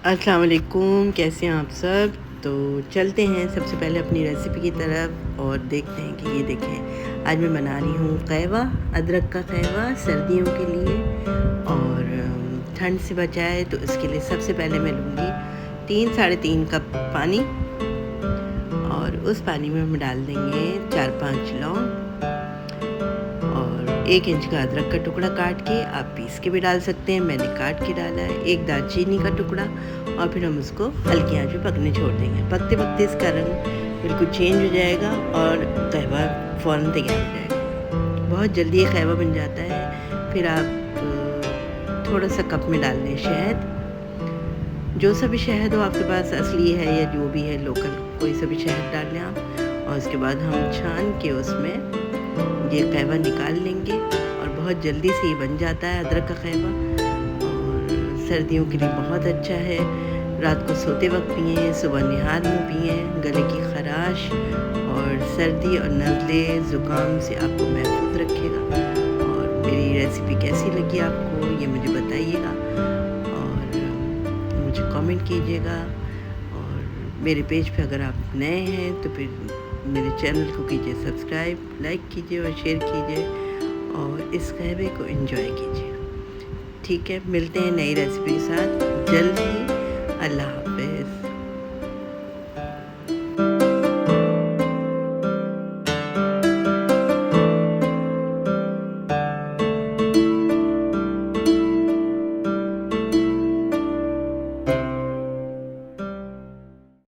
अस्सलाम वालेकुम, कैसे हैं आप सब। तो चलते हैं सबसे पहले अपनी रेसिपी की तरफ और देखते हैं कि ये देखें, आज मैं बना रही हूँ कहवा, अदरक का कहवा सर्दियों के लिए और ठंड से बचाए। तो इसके लिए सबसे पहले मैं लूँगी 3-3.5 कप पानी और उस पानी में हम डाल देंगे 4-5 लौंग और 1 इंच का अदरक का टुकड़ा काट के, आप पीस के भी डाल सकते हैं, मैंने काट के डाला है। 1 दालचीनी का टुकड़ा और फिर हम उसको हल्की आंच पे पकने छोड़ देंगे। पकते पकते इसका रंग बिल्कुल चेंज हो जाएगा और कहवा फ़ौरन तैयार हो जाएगा। बहुत जल्दी ये कहवा बन जाता है। फिर आप थोड़ा सा कप में डाल दें शहद, जो सा भी शहद हो आपके पास, असली है या जो भी है लोकल, कोई सा भी शहद डाल लें आप। और उसके बाद हम छान के उसमें ये कहवा निकाल लेंगे और बहुत जल्दी से ये बन जाता है अदरक का कहवा। और सर्दियों के लिए बहुत अच्छा है। रात को सोते वक्त पिए, सुबह निहार में पिए, गले की खराश और सर्दी और नज़ले ज़ुकाम से आपको महफूज रखेगा। और मेरी रेसिपी कैसी लगी आपको ये मुझे बताइएगा और मुझे कमेंट कीजिएगा। और मेरे पेज पे अगर आप नए हैं तो फिर मेरे चैनल को कीजिए सब्सक्राइब, लाइक कीजिए और शेयर कीजिए और इस कहवे को एंजॉय कीजिए। ठीक है, मिलते हैं नई रेसिपी के साथ जल्द ही। अल्लाह हाफ़िज़।